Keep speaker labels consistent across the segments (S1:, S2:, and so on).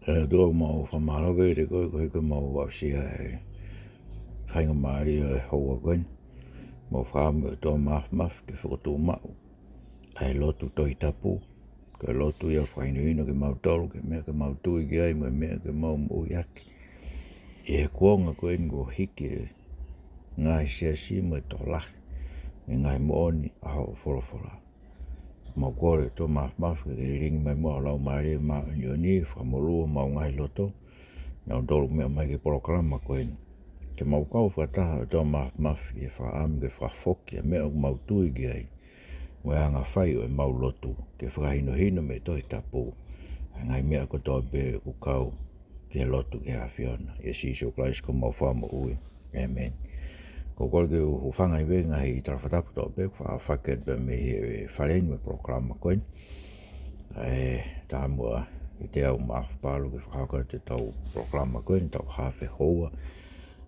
S1: Do mau whamarawe te koe koe koe mau wausia whainga maari hoa koen. Mau whaamu tō maf ke whakatō mau. Ai Lotutohitapu, ke lotu ia whainihino ke mau tolu, ke mea ke mau tui ki ai, mea ke mau uiaki. E kuonga koen ko hiki ngai siasi mo tō lahi, me ngai mooni aho wholofola. Mau kore tō maf ke ringi mai mua Laumalie ma unioni whamolua mau ngai loto. Nau tolu mea mai ke poroklama koen. Ke mau kau whataha tō maf e whaam ke whafoki mea o mau tui ki ai. Moe anga whai o mau lotu ke whakahino me Tohitapu. Ngai mea ko tō be ku kau ke lotu ke Haafehoua. E siso Christ ko mau whama ui. Amen. Ko kore ke whangai we ngai Tohitapu tō be whaket be me whareni me proklama koen. Tā mua i te au maafapalu ke whakaka te tau proklama koen, tau Haafehoua.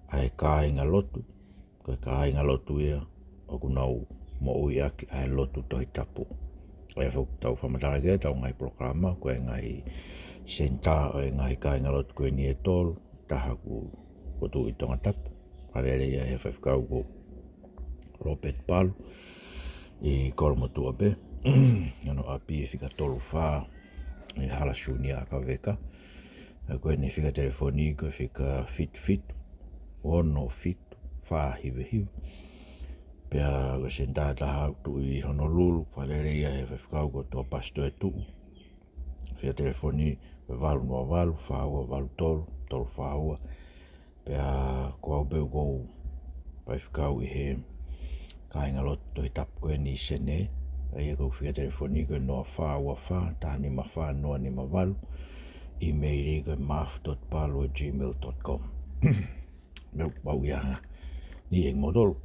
S1: Ai Kainga lotu, ko Kainga lotu ia, o kunau mo ui aki ai Lotutohitapu. Ai whuk tau whamatara kia tau ngai proklama, koe ngai senta o ngai Kainga lotu koe ni e tolu, taha ku Tohitapu. Parere ia he whawhikau ko Robert Palu, i koromotua be, ano api e whika tolu whaa, i halasuni a ka weka. Koe ni whika telefoni, koe whika fitu, ono fitu, whaa hiwe. Pea ko senta taha tu i Honolulu, parere ia he whawhikau ko tua pasto e tuu. Whika telefoni, koe walu noa walu, whaua walu tolu whaua. Pea ko au beu kou whawhikau i he Kainga Lotutohitapu koe ni sene. Ai e kou whika telefoni koe noa whaua whaa, taha ni ma whaa noa ni ma walu. E-mail koe maf.palu@gmail.com. Meu bau ianga ni e modolo.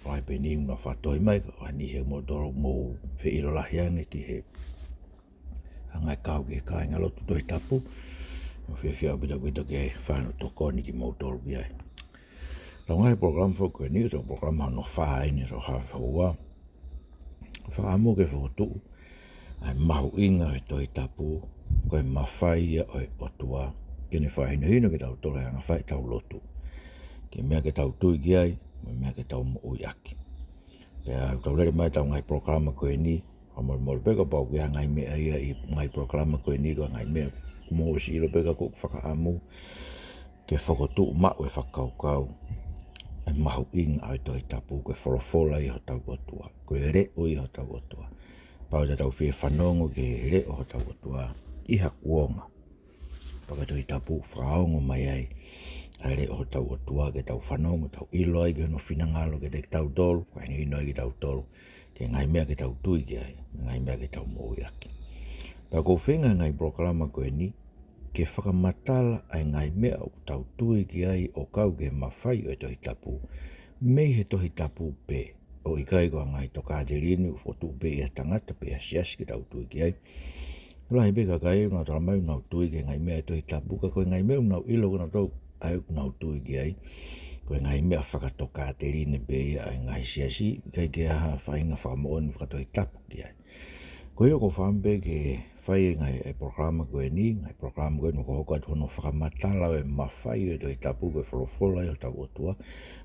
S1: Ai pe ni una whatoi mai, ai ni he modolo mou whiiro lahiangi ki he angai kau ke Kainga Lotutohitapu. Whiawhia bida ke whāno tokoni ki modolo ki ai. Tau ngai program whako ni, tau program hano whaa ni ro Haafehoua. Whaamu ke whakotu, ai mahu inga e Tohitapu, koe mawhai ia oi otua. Kene whahino ke tau tole anga whai tau lotu. Ke mea ke tau tui ki ai, mea ke tau mo ui aki. Pea tau lere mai tau ngai programa koe ni, mol peka pau ki ngai mea ia i ngai programa koe ni, ko ngai mea mo silo peka ko whakaamu, ke whakotu mau e whakaukau. Ai mahu inga ai Tohitapu, koe wholofola i ho tau otua, koe reo i ho tau otua. Pau te tau whie whanongo ke reo ho tau otua, iha kuonga. Paka Tohitapu whaongo mai ai, ai reo ho tau otua ke tau whanongo, tau ilo ai ke no whinangalo ke te tau tolu, kai ni ino ai ke tau tolu, ke ngai mea ke tau tui ki ai, ngai mea ke tau moui aki. Pau kou whenga ngai proklama koe ni, ke whakamatala ai ngai mea o tau tui ki ai o kau ke mawhai o Tohitapu, mei he Tohitapu pe, o ikai koa ngai toka te rini u fotu pe i a tangata pe a siasi ke tau tui ki ai. Lahi beka kai unau tala mai unau tui ke ngai mea Tohitapu, ka koe ngai mea unau ilo kuna tau ai unau tui ki ai, koe ngai mea whakatoka te rini pe i a ngai siasi, kai ke aha whainga whakamooni whakatohitapu ki ai. Koe o ko whambe ke whai ngai e programa koe ni, ngai programa koe nuko hoko atu hono whakamatala o e mawhai o Tohitapu koe wholofola i o tau otua.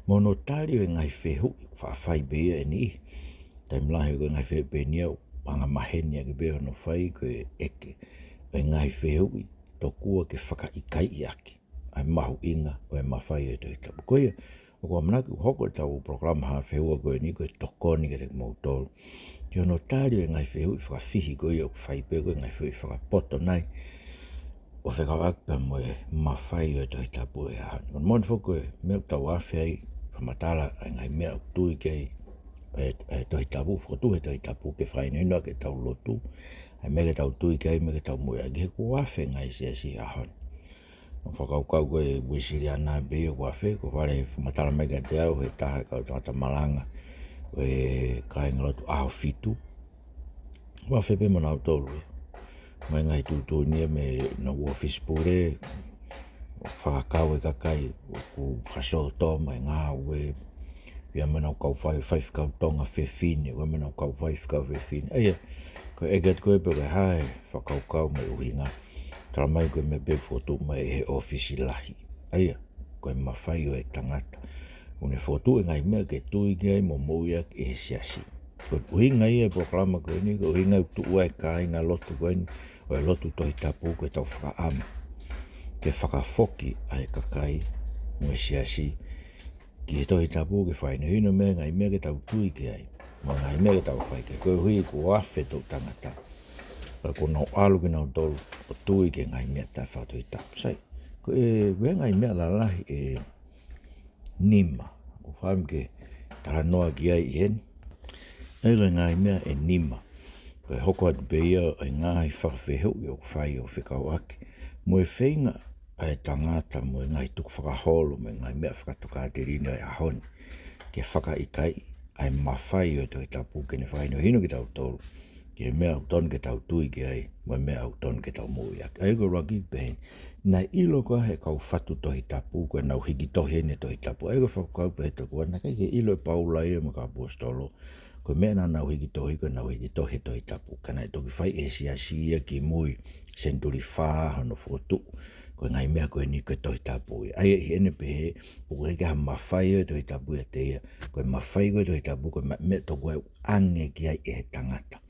S1: Mono tali o e ngai whehu, whawhai bea e ni. Taimlahi koe ngai whehu pe nia, anga maheni a ke bea hono whai koe eke. O e ngai whehu i, tokua ke whakaikai i aki. Ai mahu inga o e mawhai o Tohitapu. Koe o kua manaki hoko tau programa Haafehoua koe ni, koe tokoni ke te mautolu. Ki ono tāri o ngai whehu i whakawhihi koe o whaipe koe ngai whehu i whakapoto nai. O whakawakpa mo e mawhai o Tohitapu e ahani. Kon mon whoko e mea tau awhia i whamatala ai ngai mea tui kei e Tohitapu, whakatu he Tohitapu ke whainino ke tau lotu. Ai mea ke tau tui kei, mea ke tau moe agi he ko awhia ngai siasi ahani. Whakaukau koe wisiri ana be o awhia, ko whare whamatala mea ke te au he taha kau tata malanga. E Kainga lotu aho fitu. Wa fepe mana tolu. Mai ngai tu ni me no office pure. Whakakau e kakai ku whasoto mai ngā we. Ia mana kau whai kau tonga whewhine. Wa mana kau whai kau whewhine. Eia, ko egat koe pe hai whakaukau mai uhinga. Tala mai koe me pe fotu mai he ofisi lahi. Aia, koe mawhai o e tangata. Une fotu e ngai mea ke tui kia mo mouia e siasi. Koe uhinga ia e proklama koe ni, koe uhinga utua e Kainga lotu koe ni, o e Lotutohitapu koe tau whakaama. Ke whakafoki ai kakai mo e siasi. Ki he Tohitapu ke whaine hino mea ngai mea ke tau tui kia ai. Mo ngai mea ke tau whaike. Koe hui ko afe tau tangata. Ko nau alu ki nau tolu o tui ke ngai mea tai Tohitapu. Sai, ko e ngai mea lalahi e nima. Ko whaim ke tala noa ki ai i hen. Ei koe ngai mea e nima. Ko e hoko atu beia e ngahi whakawhehau i o whai o whikau ake. Mo e whainga ai tangata mo e ngai tuku whakaholo me ngai mea whakatukaterina e ahoni. Ke whakaikai ai mawhai o Tohitapu ke ne whaino hino ki tau tolu. Ke mea au ton ke tau tui ki ai, mo mea au ton ke tau mui ake. Ai ko rangi pehe, nai ilo koa he kau whatu Tohitapu, koe nau hiki tohi ne Tohitapu. Ai ko whakau pehe to koa, na kai ke ilo e paula ia mo ka apostolo, koe mea na nau hiki tohi, koe nau hiki tohi Tohitapu. Kana e toki whai e siasia ki mui, senturi whaha no whotu, koe ngai mea koe ni koe Tohitapu. Ai e ene pehe, o koe ka mawhai o Tohitapu e teia, koe mawhai koe Tohitapu, koe mea to koe ange ki ai e tangata.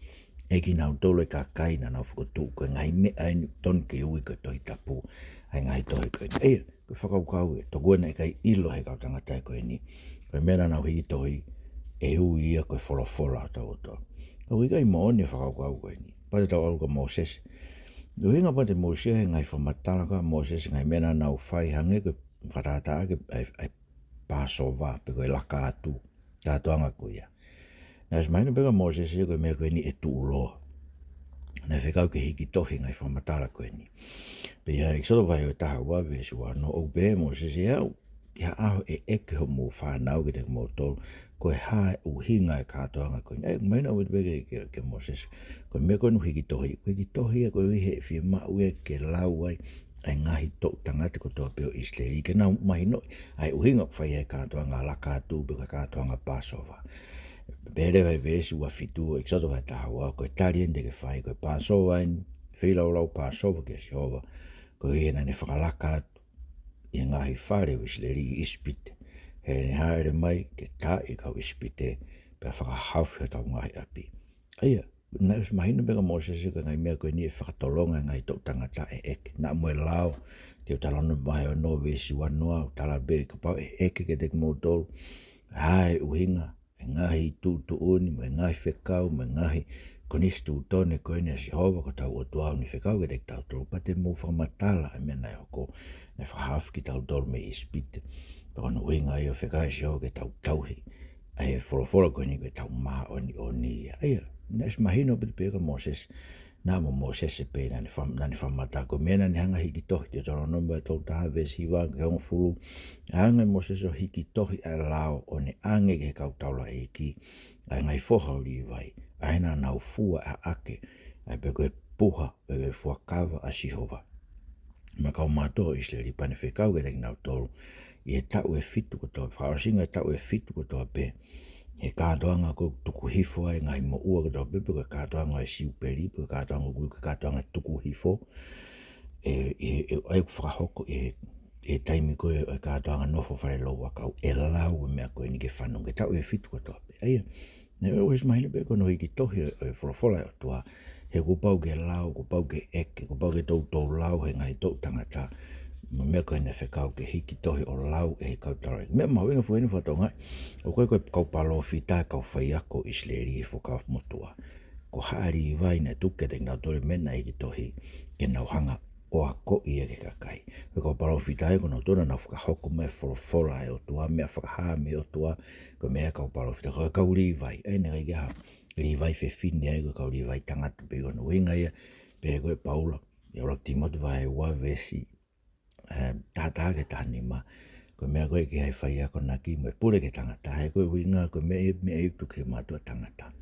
S1: Eki nau tolo e ka kaina nau whakotu, koe ngai mea ai ton ke ui koe Tohitapu, ai ngai tohi koe ni. Eia, koe whakaukau e, to koe na e kai ilo he kau tangata e koe ni. Koe mea nau hiki tohi, e ui ia koe wholofola tau o tau. Koe ikai maoni e whakaukau koe ni. Pate tau aluka Moses. Yo hinga pate Moses he ngai whamatala ka Moses ngai mea nau whai hange koe whatata ake ai Passover, pe koe laka atu, tātuanga koe ia. Nā smaina peka Moses ia koe mea koe ni e tu uloa. Nā whekau ke hiki tohi ngai whamatala koe ni. Pe ia eksoto vai o taha ua vesi wa no o be Moses ia au. Ia aho e eke ho mō whanau ke te mō tolu. Koe hae uhinga e kātoanga koe ni. E maina o peke ke Moses. Koe mea koe nu hiki tohi. Koe hiki tohi ia koe uhi he whia mau e ke lau ai. Ai ngahi tau tangata ko toa peo Israeli. Ke nau mahi noi. Ai uhinga kwhai e kātoanga la kātu peka kātoanga Passover. Bere vai vesi ua fitu o eksoto vai tahawa, koe tarien de ke whai, koe Passover in, whilau Passover ke Jehova, koe hena ne whakalaka atu, i ngahi whare o Israeli i ispite, he ne haere mai ke tā i kau ispite, pe whakahawhi o tau ngahi api. Aia, na us mahina peka Moses ka ngai mea koe ni e whakatolonga ngai tau tangata e eke, na moe lao, te o talano mai o no vesi wanoa, o talabe ka pau e eke ke te kumotolu, hae uhinga, e ngahi tu uni, mo e ngahi whekau, mo e ngahi konisi tu tone koe ni a Jehova ko tau o tuau ni whekau ke te tau tolu, pa te mō whamatala e mea nai hoko, ne whahawhi ki tau tolu me ispite, pa kono uinga i o whekau e Jehova ke tau tauhi, ai e wholofolo koe ni ke tau maa o ni, aia, nes mahino pete peka Moses, nā mo Moses e pe nani whamata, ko mea nani hanga hiki tohi, te toro nomba e tau taha vesi hiwa, ke hongo furu, hanga Moses o hiki tohi a lao, o ne ange ke kau taula e ki, ai ngai fohau li vai, ai nā nau fua a ake, ai pe koe puha, e koe fuakawa a Jehova. Ma kau mātua Israeli, pane whekau ke teki nau tolu, i e tau e fitu ko toa, whaosinga e tau e fitu ko toa pe, he kātoanga ko tuku hifo ai ngai mo ua ko toa pepe, ko kātoanga e siuperi, ko kātoanga ko kātoanga tuku hifo, ai whakahoko e taimi ko e kātoanga nofo whare lo wakau, e lau e mea koe ni ke whanong, ke tau e fitu ko toa pe. Aia, ne o es mahina pe kono hiki tohi e wholofola o toa, he kupau ke lau, kupau ke eke, kupau ke tau lau, he ngai tau tangata, mea koe ne whekau ke hiki tohi o lau e he kautara. Mea mawinga fueni whatonga, o koe koe kau palo whita kau whai ako Israeli e whakau motua. Ko haari i vai na tuke te ngau tore mena hiki tohi ke nau hanga o a ko i e ke kakai. Koe kau palo whita e kono tore nau whakahoko mea wholofola e o tua, mea whakahaa me o tua, koe mea kau palo whita. Koe kau li vai, e nera i keha, li vai fe fini ai koe kau li vai tangata pe kono winga ia, pe koe paula, i ora timotu vai ua vesi, tātā ke tānima, koe mea koe ki hei whai ako naki, mo e pure ke tangata, hei koe winga, koe mea eitu ke mātua tangata.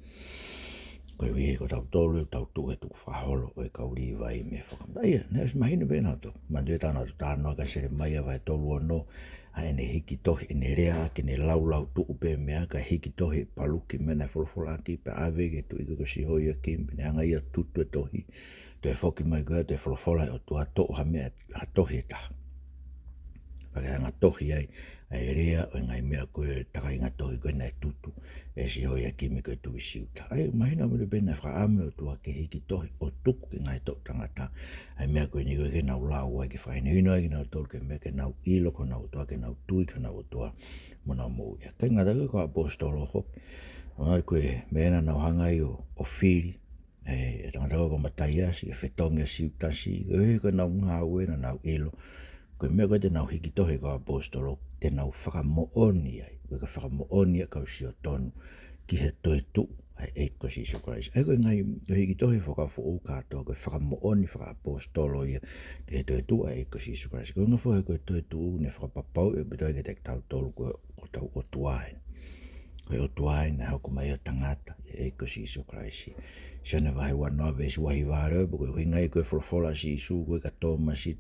S1: Koe wihe ko tau tolu, tau tuhe tuku whaholo, koe kauri vai me whakamata. Aia, neas mahina pēnā to, mandu e tāna to tānoa ka sere mai a vai tolu no, a ene hiki tohi, ene rea ake, ne lau tuku pē mea, ka hiki tohi paluki mena wholofolo aki, pe ave ke tu iko ko si hoi a kim, ne anga ia tutu e tohi, Te foki mai koe te wholofola o tua to'o ha mea ha tohi e taha. Whakahanga tohi ai rea o ngai mea koe takainga tohi koe nei tutu e si hoi a kimi koe tui siuta. Ai mahina mo le bena whaame o tua ke hiki tohi o tuku ki ngai to'o tangata ai mea koe ni koe ke nau lau ai ke whaine hino ai ke nau tolu ke mea ke nau ilo ko nau tua ke nau tui ke nau tua mo nau mou ia. Kai ngata koe ko apostolo hoki. Ngai koe meena nau hangai o whiri e tangata koe ko matai asi e whetonga siutasi koe nau ngā ue na nau ilo. Koe mea koe te nau hiki tohi ko apostolo te nau whakamooni ai. Koe ka whakamooni a kau si o tonu ki he toi tu ai eiko si Isu Christ. Ai koe ngai hiki tohi whakafo o katoa koe whakamooni whaka apostolo ia ki he toi tu ai eiko si Isu Christ. Koe ngafo he koe toi tu ne whakapapau e bitoi ke tek tau tolu koe o tau o tuain. Koe o tuain na hauko mai o tangata e eiko si Isu Christ. Sione vahe wanoa vesi wahi vāreu koe huingai koe wholofola si Isu koe ka Tomasi.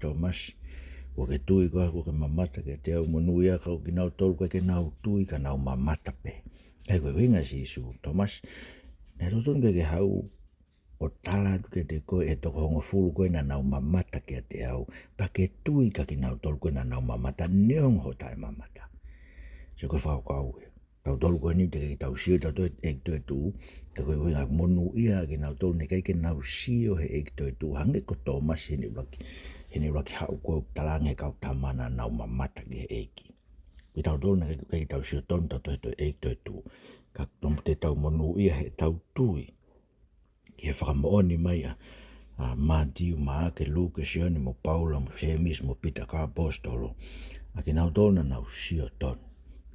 S1: Ko ke tui koe ko ke mamata ke te au monui a kau ki nau tolu koe ke nau tui ka nau mamata pe. E koe winga si Isu Tomas. Ne totun ke hau o tala ke te koe e toko hongo fulu koe na nau mamata ke te au. Pa ke tui ka ki nau tolu koe na nau mamata neong ho tai mamata. Se koe whao kau e. Tau tolu koe ni te ke tau sio tau toi ek toi tu. Te koe winga monu ia ki nau tolu ne kei ke nau sio he ek toi tu. Hange ko Tomas hini ulaki. Hini raki hau koe talange kau tamana nau mamata ki he eiki. Ki tau tolu na kei tau sio tonu tau toi eik toi tu. Ka tomu te tau monu ia he tau tui. Ki he whakamooni mai a Mātiu, Maake, Luke, Sione, mo Paula, mo Semis, mo Pita ka apostolo. A ki nau tolu na nau sio tonu.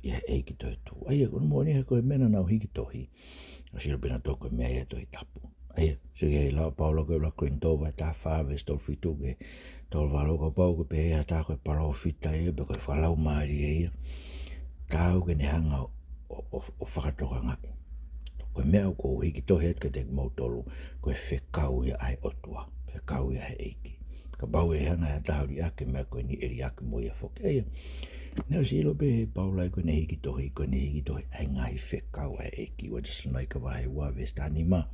S1: I he eiki toi tu. Aia, kono mooni he koe mena nau hiki tohi. O silo pina toko mea ia Tohitapu. Aia, se hei lau Paula koe lakoin tō vai tā whāwes tō whitu ke tō walo ko pau ko pe ea tā koe parao whita ia pe koe Laumalie ia. Tāu ke ne hanga o whakatoka ngai. Koe mea ko hiki tohi et ke te mautolu koe whekau ia ai otua. Whekau ia he eiki. Ka pau e hanga e tahuri ake mea koe ni eri ake mo ia whoke. Aia, neo si ilo pe he Paula koe ne hiki tohi ai ngahi whekau ai eiki. Wa just like ka wahe wāwes tāni maa.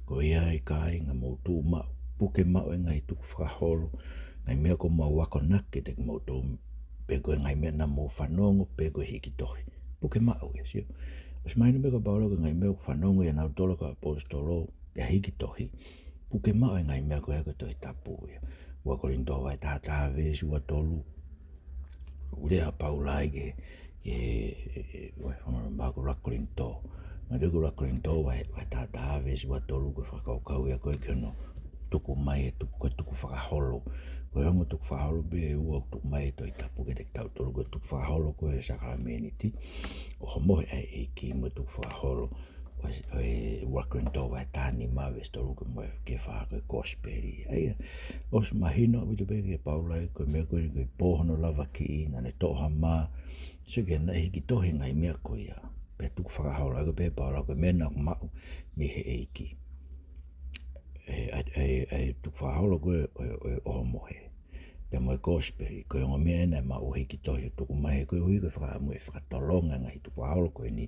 S1: Ko ia i Kainga mo tū mau, puke mau e ngai tuku whakaholo, ngai mea ko mau wako nake te mau tō, pe koe ngai mea na mau whanongo, pe koe hiki tohi. Puke mau e, sio. Os maini me ka paula ko ngai mea ko whanongo e nau tola ka apostolo, e hiki tohi. Puke mau e ngai mea ko eko Tohitapu e. Wako rinto vai tātaa vesi ua tolu. Ulea paulai ke wako rako rinto. Ma duku rako rinto vai tātaa vesi ua tolu ko whakaukau ia koe keno tuku mai e tuku whakaholo. Koe hongo tuku whakaholo be ua tuku mai e Tohitapu ke te tau tolu koe tuku whakaholo koe e Sakrameniti. O homohe ai eiki mo tuku whakaholo. Oe rako rinto vai tāni maa vesi tolu koe moe ke whaka gospeli. Eia, os mahino witu peke paulai koe mea koe koe pōhono lava ki i ngane toha maa. So ke na hiki tohi ngai mea koe ia. Pe tuku whakahaura ko pe paura ko mena ko mau mi he eiki. Tuku whakahaura ko e oho mohe. Pe moe gospel, ko yongo mea ena mau hiki tohi tuku mai ko hui ko whakatolonga ngai tuku whakahaura ko ni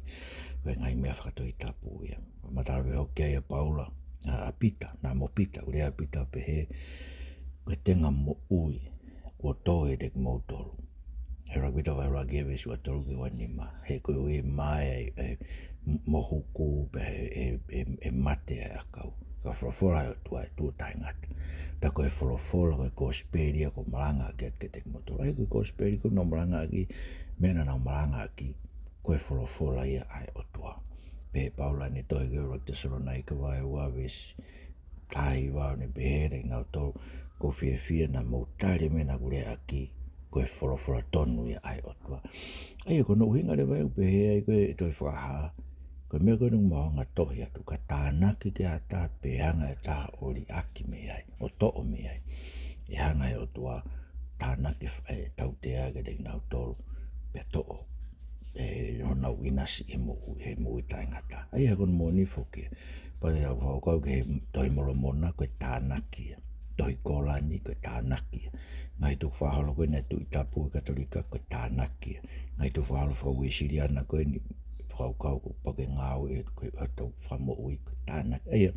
S1: ko ngai mea whakatohitapu ia. Matarawe hoki ai a Paula, a Pita, na mo Pita, urea Pita pe he ko tenga mo ui, ko toe dek mo tolu. He rakita vai raki e vesi wa tolu ki wani ma. He koe ui mai mohuku pe e mate e akau. Ka whorofora o tua e tua taingata. Pe koe whorofora koe kosperia ko maranga ke te motola. He koe kosperi ko no maranga ki, mena na maranga ki, koe whorofora ia ai o tua. Pe Paula ni toi ke ura te soronai ka vai ua vesi. Tai wau ni behere ngau tolu ko fia na mautari mena kure aki. Koe whorofora tonu ia ai otua. Ai kono uhinga le vai upe hea i koe toi whakaha. Koe mea koe nung maonga tohi atu ka tānaki te ata pe hanga e taha ori aki me ai, o to'o me ai. E hanga e otua tānaki e tau te ake te nau tolu pe to'o. E hona winasi he mui taingata. Ai kono mo ni whoke. Pare au whakau ke tohi molo mona koe tānaki. Tohi kolani koe tānaki. Ngai tu whahalo koe ne Tohitapu e Katolika koe tānaki. Ngai tu whahalo whakau e Siriana koe ni whakau ko pake ngāo e koe atau whamo ui ko tāna. Eia,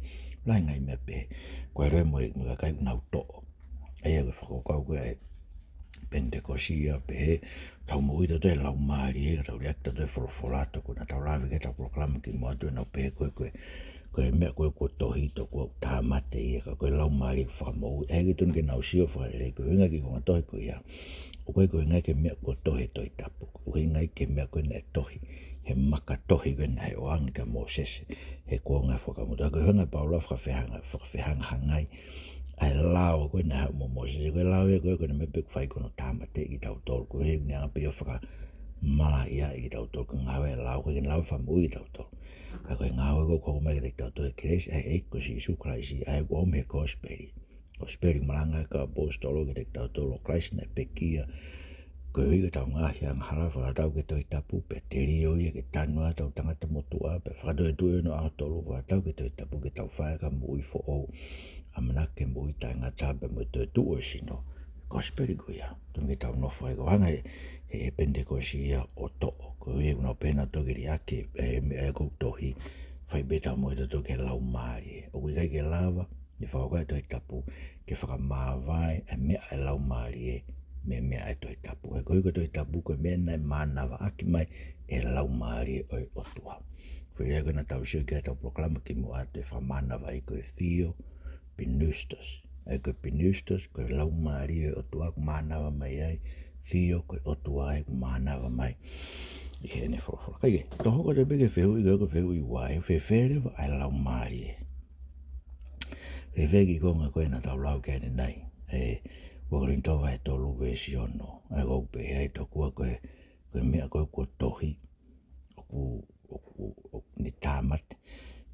S1: lai ngai mea pehe, koe roi mo e mga kai unau to'o. Eia koe whakau koe e Pentecosia pehe, tau mo ui tato e Laumalie, tau reak tato e wholofolato, kuna tau lawe ke tau proklama ki mo atu e nau pehe koe mea koe tohito koe tāmate ia ka koe Laumalie whakamo ui. Ege tunu ke nau sio whakarele koe inga ki konga tohi koe ia. O koe ngai ke mea koe Tohitapu. O ngai ke mea koe ne tohi. He maka tohi koe na he oangi ka Mosese. He koe ngai whakamuta. Koe hunga paula whakawhehanga hangai. Ai lao koe na hau mo Mosese. Koe lao e koe ne mepe whai kono tāmate ki tau tolu. Koe he ni anga pia whaka mala ia ki tau tolu. Koe ngawe lao koe lau whamui ki tau tolu. Koe ngawe koe koko mai ki tau tolu. Kiresi ai eiko si sukraisi. Ai koe ome he kosperi. Kosperi malanga ka apostolo ki tau tolu. Christ na pekia. Koe hui tau ngahi ang harafa tau ke Tohitapu pe teri oi ke tanua tau tangata motua pe whakatau e tue no aotolu tau ke Tohitapu ke tau whae ka mui fo o amanake mui tai ngata pe mui tue tue sino kosperi ko ia tun ke tau nofo e ko hanga he Pentecosia o to'o koe hui kuna pena toki ri ake e kou tohi whai beta mui to ke Laumalie o kui kai ke lava ni whakakoe Tohitapu ke whakamāwai e mea e Laumalie mea e Tohitapu. E koe Tohitapu koe mea nai mānawa aki mai e Laumalie oi otua. Koe ea koe na tau sio kia tau proklama ki mua atu e whamanawa i koe Theo Pinustos. E koe Pinustos koe Laumalie oi otua ku mānawa mai ai. Theo koe otua e ku mānawa mai. I hene wholofola. Kaike, toho koe te peke whehu i koe whehu i wai. Whewherewa ai Laumalie. Whewheki konga koe na tau lau kene nei. Wakalin tau vai tolu vesi ono. Ai kou pehe ai tokua koe mea koe kua tohi. Oku ni tāmate.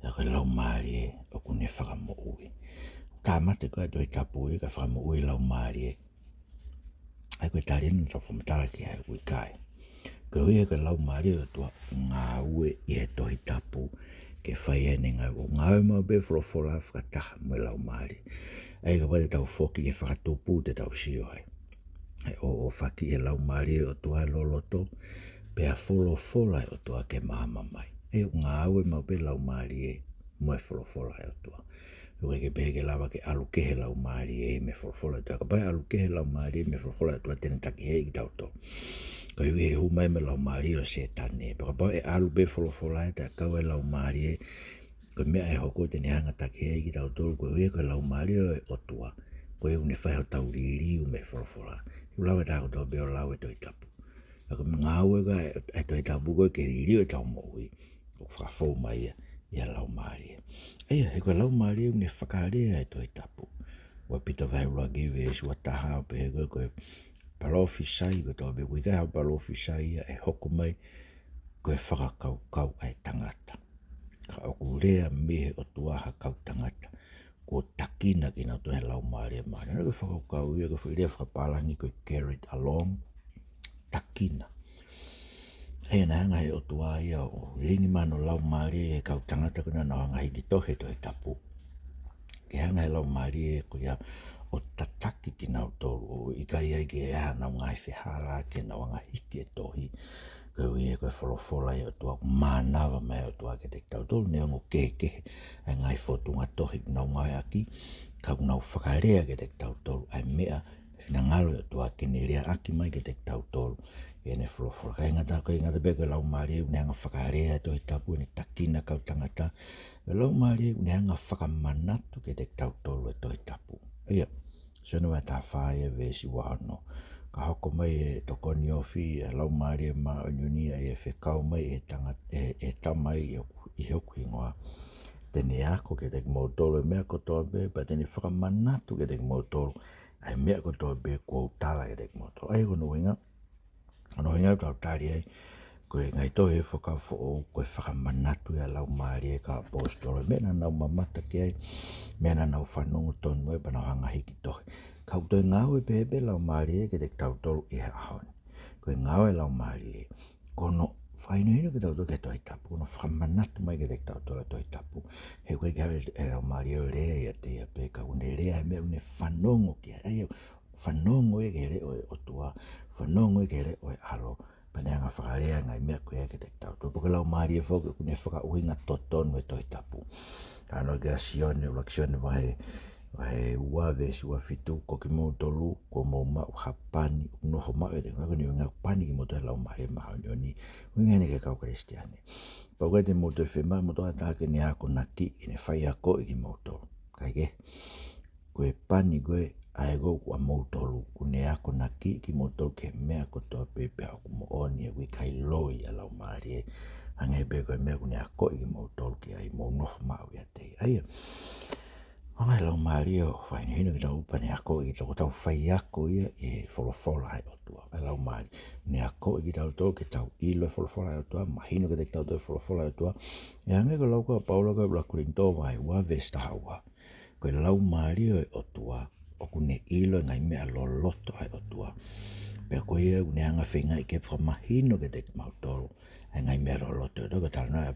S1: Ja koe Laumalie oku ne whakamo ui. Tāmate koe Tohitapu i ka whakamo ui Laumalie. Ai koe tarinu tau whamataraki ai ui kai. Koe hui koe Laumalie o tua ngā ue i he Tohitapu. Ke whai ene ngai o ngā ue mau be wholofola whakataha mo Laumalie. Ai ka wale tau whoki e whakatupu te tau sio ai. Ai o whaki e Laumalie o tua loloto, pe a wholofola o tua ke mahama mai. Ai o ngā aue mau pe Laumalie mo e wholofola o tua. Ue ke pehe ke lawa ke alukehe Laumalie me wholofola o tua. Ka pai alukehe Laumalie me wholofola o tua tene taki hei ki tau to. Ka hui he humai me Laumalie o setane. Ka pai e alu pe wholofola e ta kau e Laumalie koe mea e hoko tene hanga take hei ki tau tolu koe ue koe Laumalie e otua koe une whaiho tau ririu me wholofola i lawe tāko tau beo lawe Tohitapu a koe ngā ue ka e Tohitapu koe ke ririu e tau moui o whakafou mai ia Laumalie eia he koe Laumalie une whakarea e Tohitapu ua pita vai ula give e sua taha pe he koe palofi sai koe tau beo koe kai hau palofi sai e hoko mai koe whakakau ai tangata ka oku rea mehe o tuaha kau tangata ko takina ki nau tohe Laumalie maare. Nā koe whakakau ia koe rea whakapalangi koe carried along takina. Hei na hanga he o tua ia o ringi mano Laumalie e kau tangata kuna nau hanga hiki tohe Tohitapu. Ke hanga he Laumalie ko ia o tataki ki nau tolu o ika ia ki e aha nau ngai whihala ke nau hanga hiki e tohi. Koe ui e koe wholofola i o tua mānawa mai o tua ke te tau tolu ne ongo kekehe ai ngai whotunga tohi nau ngai aki kau nau whakarea ke te tau tolu ai mea whina ngaro i o tua ke ne rea aki mai ke te tau tolu e ne wholofola kai ngata pe koe Laumalie une hanga whakarea e Tohitapu ne takina kau tangata e Laumalie une hanga whakamanatu ke te tau tolu e Tohitapu ia sonu e tā whae e vesi wano ka hoko mai e tokoni ofi e Laumalie ma o nyunia e whekau mai e tamai i hoku ingoa. Tene ako ke te kimoutolo e mea kotoa be, pa tene whakamanatu ke te kimoutolo ai mea kotoa be kua utala ke te kimoutolo. Ai kono winga, ono winga tau tari ai, koe ngai tohe whakau fo koe whakamanatu e Laumalie ka apostolo. Mea na nau mamata ke ai, mea na nau whanongo tonu e pa nau hanga hiki tohe. Kau toi ngau e pepe Laumalie ke te tau tolu i haone. Koe ngau e Laumalie, kono whaino hino ke tau tolu ke Tohitapu, kono whakamanatu mai ke te tau tolu e Tohitapu. He koe kia e Laumalie o rea i a te ia pe, ka une rea e mea une whanongo kia. Ai whanongo e ke reo e otua, whanongo e ke reo e alo, Neanga whakarea ngai mea koe ke te tau. Tō puke Laumalie whoke kune whakauhinga totonu e Tohitapu. Kāno ke asione o laksione wahe ua vesi ua fitu ko ki mou tolu ko mou mau hapani noho mau e te ngako ni unga pani ki moto e Laumalie maha ni unga ke kau kristiane. Pau te moto e whema moto a tāke ni ako naki i ne whai ako i ki mou tolu. Kai ke koe pani koe ai go kua mou tolu kune ako naki ki mou tolu ke mea kotoa pepe au kumo oni e kui kai loi a Laumalie ange pe koe mea kune ako i ki mou tolu ki ai mou noho mau ia te aia. Ongai Laumalie o whaine hino ki tau upane ako i tau tau whai ako ia e wholofola hai otua. Ai Laumalie ne ako i ki tau tau ke tau ilo e wholofola hai otua, mahino ke te tau tau e wholofola hai otua. E ange ko lau koa paula koe blakurinto vai ua vesta haua. Koe Laumalie o otua o kune ilo ngai mea lo loto hai otua. Pea koe ia kune anga whenga i ke whamahino ke te mautoro. Ai ngai mea lo loto. Toko talana e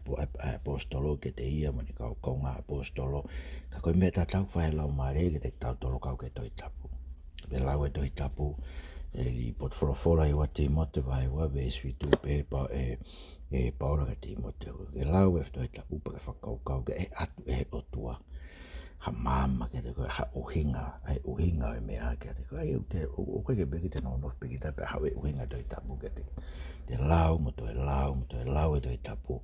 S1: apostolo ke te ia mani kau ngā apostolo. Ka koe mea tatau whae Laumalie ke te tau tolo kau ke Tohitapu. Pe lau e Tohitapu i pot wholawhola i wa Timote vai wa ves fitu pe pa e paula ka Timote. Ke lau e Tohitapu pa ke whakau kau ke e atu e otua. Ha mama ke te koe ha uhinga, ai uhinga e mea ke te koe o koe ke beki te nono peki te pe hau e uhinga Tohitapu ke te lau moto e lau e Tohitapu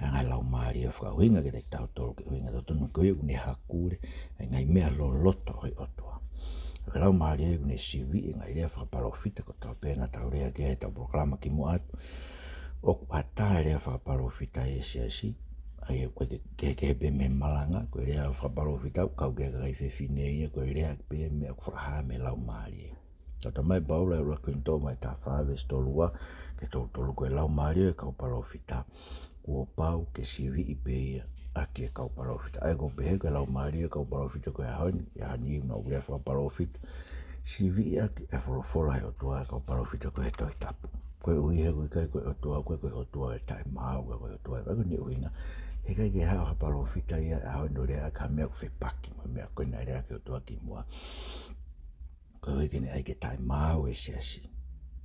S1: ngai Laumalie whaka uhinga ke te tau tolo ke uhinga totonu koe une hakure ai ngai mea lo loto hoi otua. Ke Laumalie une siwi ngai rea whakaparofita ko tau pēna tau rea ke tau proklama ki mua atu o ata rea whakaparofita e siasi ai koe ke be me malanga koe rea whakaparofita kau ke kai whewhine ia koe rea be me whakaha me Laumalie. Tata mai paula e rakinto mai ta whaves tolua ke tolu koe Laumalie e kau parofita kua pau ke siwi i peia a ke kau parofita. Ai ko pehe koe Laumalie kau parofita koe ahoni e hani na urea whakaparofita siwi i ake e wholofola he otua e kau parofita koe Tohitapu. Koe uihe koe kai koe otua e tai mau koe otua e wako ni uinga. He kai ke hao parofita ia ahoni no rea ka mea kuwhepaki mo mea koe na rea ke otua ki mua. Koe kene ai ke tai mau e siasi.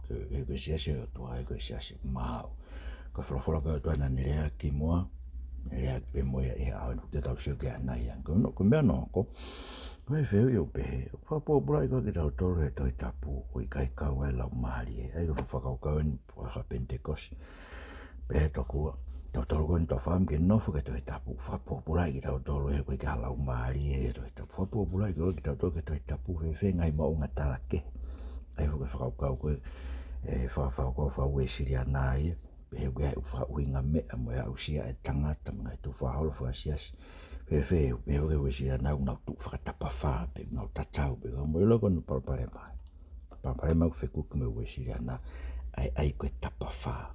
S1: Koe siasi o tua e koe siasi mau. Koe wholofola koe otua na nerea ki mua. Nerea ki pe moia i hao te tau sio ke anai ang. Koe mea noko. Koe wheu i o pehe. Whapopura i koe ke tau tolu he Tohitapu. O i kai kau e Laumalie. Ai koe whakau kau en whaka Pentecost. Pehe tokua. Tau tolu koe ni tau whaam ke nofo ke Tohitapu. Whapopura i ki tau tolu he koe ke ha Laumalie e Tohitapu. Whapopura i koe ke tau tolu ke Tohitapu. Whengai maunga talake. Ai hoke whakaukau koe whakawhakau whaue siri ana ia. Pehe koe hei whauhinga mea mo ia usia e tangata mga tu whaholo whasiasi. Pehe hoke ue siri ana unau tu whakatapa wha. Pehe unau tatau. Pehe koe moilo koe nu palparema. Palparema ku whekuku me ue siri ana. Ai koe tapa wha.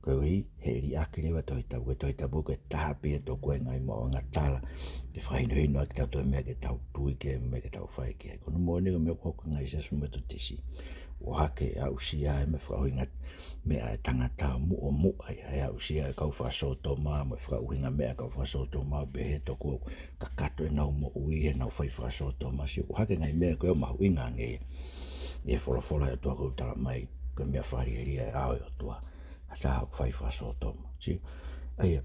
S1: Koe ui heri akirewa Tohitapu. Koe Tohitapu koe tahape e to koe ngai mo ngatala. Ke whahino hino aki tau toi mea ke tau tui ke mea ke tau whai ke. Kono moone ko mea koko ngai sesu me to tisi. O hake a usia e me whakauhinga mea e tangata mu o mu ai a usia e kau whasoto maa me whakauhinga mea kau whasoto maa behe toko kakato e nau mo ui e nau whai whasoto maa si o hake ngai mea koe o mahu inga nge e wholofola e tua kautala mai koe mea whariheria e ao e o tua hata hau whai whasoto maa si aia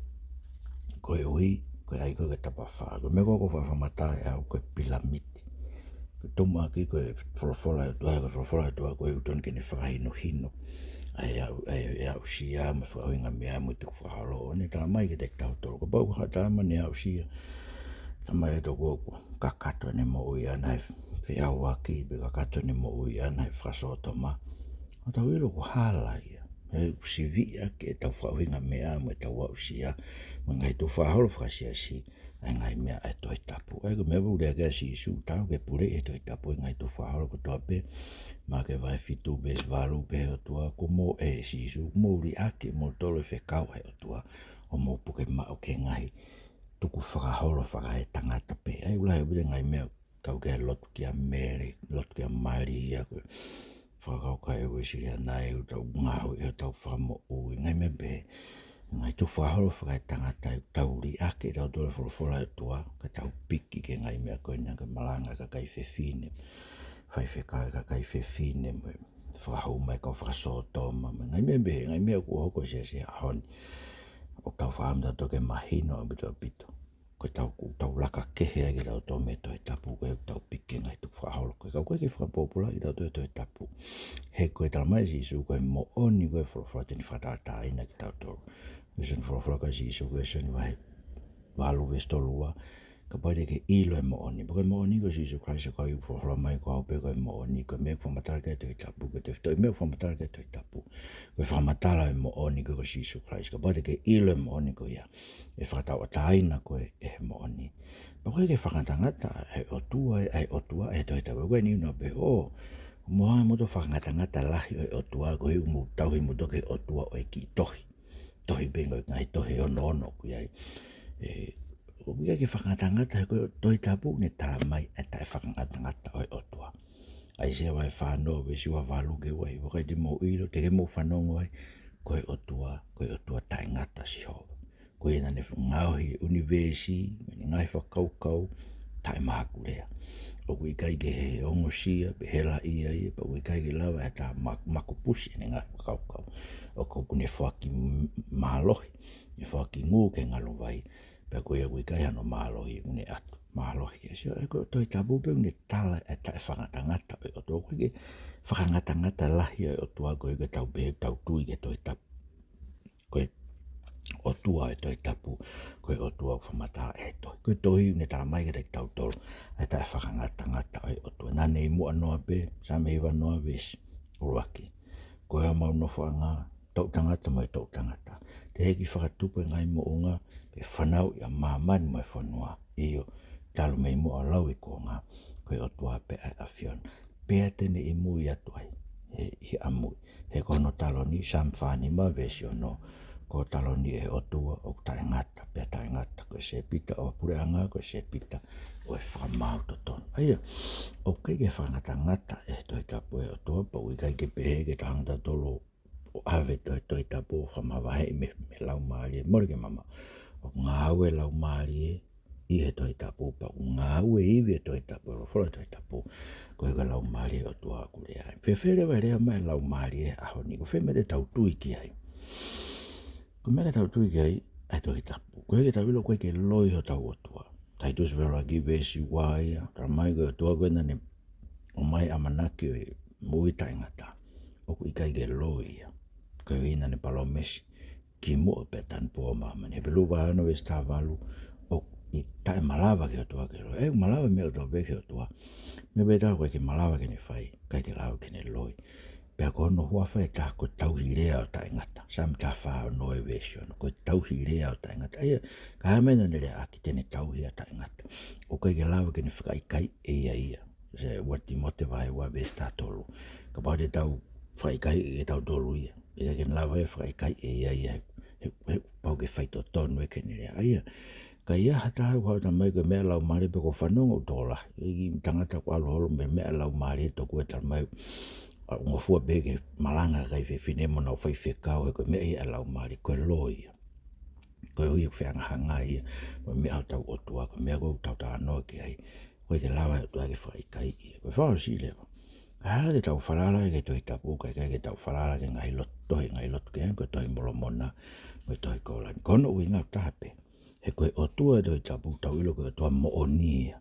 S1: koe ui koe ai koe tapa wha koe mea koko whawhamata e au koe pilamiti toma ki koe wholofola e tua koe utoni kene whakahino hino ai au sia me whakahinga mea mo te whahalo ne tala mai ke te tau toro ko pau hatama ne au sia tama e toko kakato ne mo ui ana e whiau aki be kakato ne mo ui ana e whasoto ma o tau ilo ko hala ia e usivi aki e tau whakahinga mea mo e tau au sia mo ngai tu whahalo whakasiasi ai ngai mea e Tohitapu. Ai ko mea pūrea kia si isu tau ke pure e Tohitapu ngai tu whahalo ko toa pe ma ke vai fitu bes valu pe o tua ko mo e si isu mo uri ake mo tolo whekau e o tua o mo puke mao ke ngai tuku whakaholo whaka e tangata pe. Ai ulai pure ngai mea kau ke lotu kia mere, lotu kia mari ia koe whakau kai ue siri anai u tau ngau e o tau whamo ui ngai mea pe ngai tu whaholo whakai tangata i tau uri ake tau tole wholofola e tua ka tau piki ke ngai mea koe nga ke malanga ka kai whewhine whai whekai ka kai whewhine mo whakahau mai ka whakasoto ma ngai mea kua hoko se ahoni. O tau whaamda toke mahino pito. Ko tau laka kehe ki tau tō me Tohitapu koe tau pike ngai tu whaholo. Koe ki whakapopula i tau Tohitapu. He koe tala mai si isu koe mo oni koe whulawhula tini whatata ina ki tau tōru. Koe whulawhula koe si isu koe sani wahe walu westolua. Ka paide ke ilo e mo oni. Koe mo oni koe si isu Christ koe whulawhula mai koe haupe koe mo oni. Koe mea whamatala koe Tohitapu. Koe mea whamatala koe Tohitapu. Koe whamatala e mo oni koe si isu Christ. Ka paide ke ilo e mo oni koe ia. E whakatau ataina koe e mo oni. Pa koe ke whakatangata e otua e Tohitapu. Koe ni una pe moa moto whakatangata lahi e otua koe umu tauhi mo toke otua o e ki tohi. Tohi bengo ngai tohi ono koe ai. O kia ke whakatangata e koe Tohitapu ne tala mai e tae whakatangata o e otua. Ai se wai whanau we siwa walu ke wai. Wakai te mo ilo te ke mo whanongo wai. Koe otua tae ngata si hova. Koe nane ngauhi universi, ngai whakaukau, tae mahaku rea. O kui kai ke he ongosia, pe hela ia, pa kui kai ke lawa e ta makupusi ne ngai whakaukau. O kou ne whaki mahalohi, ne whaki ngū ke ngalo vai, pe kui kai hano mahalohi, ne atu mahalohi. Sio e koe Tohitapu pe ne tala e tae whakatangata o tō koe ke whakatangata lahi o tua koe ke tau behe tau tui ke Tohitapu. Koe otua e Tohitapu, koe otua whamata e toi. Koe tohi ne tā mai ke tau tolu, e tā whakangata e otua. Nane i mua noa pe, sa me iwa noa vesi, uruaki. Koe a mau no whanga, tau tangata mai tau tangata. Te heki whakatupa ngai mo unga, pe whanau i a mamani mai whanua. Iyo, talo me i mua lau i ko ngā, koe otua pe ai awhiona. Pea tene i mui atu ai, he amui. He kono talo ni, samwhani ma vesi o no. Ko talo ni e otua o tae ngata, pia tae ngata, koe se pita o pureanga, koe se pita o e whamau to tonu. Aia, o kei ke whangata ngata e Tohitapu e otua, pa ui kai ke pehe ke tahangata tolo o ave Tohitapu o whamawahe me Laumalie, mori ke mama. O ngā aue Laumalie i he Tohitapu, pa o ngā aue iwi e Tohitapu, o whora Tohitapu, koe ka Laumalie o tua kule ai. Whewhere wai rea mai Laumalie aho ni, ko wheme te tau tui ki ai. Ko mea tau tui ki ai, ai Tohitapu. Koe ke tau ilo koe ke loi ho tau otua. Tai tusi wera ki vesi waia, tara mai koe otua koe nane o mai amanaki o mui tai ngata. O kui kai ke loi ia. Koe ina ne palomesi. Ki mua pe tan po mama. Ne pelu wahano e sta valu. O i tae malawa ke otua ke loi. E malawa mea otua pe ke otua. Me betau koe ke malawa ke ne whai. Kai ke lau ke ne loi. Pea kono huawha e taha ko tauhirea o tae ngata. Sam taha whao noe vesion. Ko tauhirea o tae ngata. Aia, ka hamena nere aki tene tauhia tae ngata. O kai ke lawa ke ne whakaikai e ia. Se wati mote vai wa vesta tolu. Ka pao de tau whakaikai e tau tolu ia. E ke lawa e whakaikai e ia. He pao ke whaito tonu e ke nere. Aia, ka ia hataha whao ta mai ko mea Laumalie pe ko whanonga o tola. Egi tangata ko aloholo me mea Laumalie toku e tal mai. Ngo fua bege malanga kai fe fine mo na fai fe kau ko me ia Laumalie ko loi ko hui fe anga hanga ia ko me au tau otua ko me go tau ta no ki ai ko te lava tu ai fai kai ko fa si le ka de tau falala ke Tohitapu ka ke tau falala ke ngai lot ke ko toi molo mona ko toi ko la kono winga tape he ko otua Tohitapu tau ilo ko to mo oni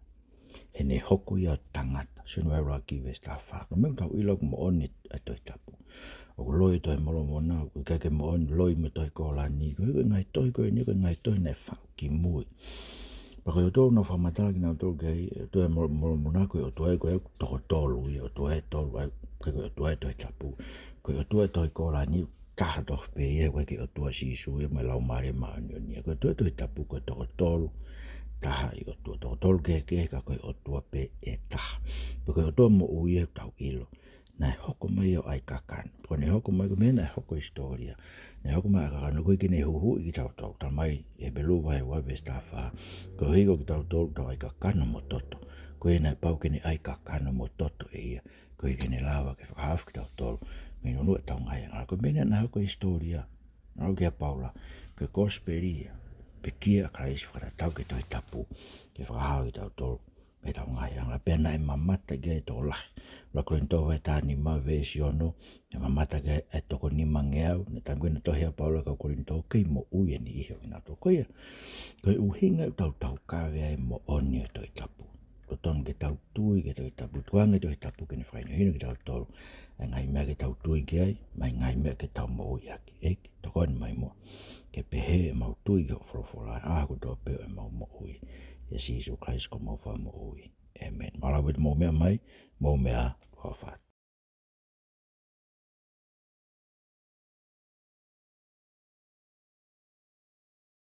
S1: he ne hoko ia tangata. Sino e raki vesta whaka. Meu tau ilo mo oni a Tohitapu. O loi toi molo mona, ko kake mo oni loi me toi ko la ni. Ko ngai toi ko ni ko ngai toi ne whau ki mui. Pa ko tō no whamatala ki nau tō kei, toi molo mona ko o toi ko e toko tolu i o toi tolu ai ko o toi Tohitapu. Ko o toi toi ko la ni taha toh pe e ko ke o toi sisu e me Laumalie maanyo ni. Ko toi Tohitapu ko toko tolu. Taha i o tua tolu ke ka koe o tua pe e taha. Porque o tua mo ui e tau ilo. Nai hoko mai o ai kakana. Ko ne hoko mai ko mea nai hoko historia. Ne hoko mai a kakana koe ki ne huhu i ki tau tau. Ta mai e belu vai wa vesta wha. Ko hiko ki tau tolu tau ai kakana mo toto. Ko e nai pau ki ne ai kakana mo toto e ia. Ko e ki ne lawa ke whakahafu ki tau tolu. Me nunu e tau ngai ngara. Ko mea nai hoko historia. Nau kia paula. Ko kosperia. Pe kia Christ whakatau ke Tohitapu, ke whakahau ki tau tolu, me tau ngai anga pena e mamata ge to la la Korinto e tani ma vesiono e mamata ge e toko ni mangeau ne tanguina tohia Paulo ka Korinto kei mo ui ni iho ina to koia ko uhinga tau kawe ai mo oni to itapu to ton ge tau tui ge to itapu tuanga to itapu ke ni faina hino ge tau tolu ngai me ge tau tui ge ai mai ngai me ke tau mo ui aki e to kon mai mo ke pehe mau tui ge frofola a ko to pe mau mo ui Jesus Christ como fa mo ui amen mala wit mo me mai mo me a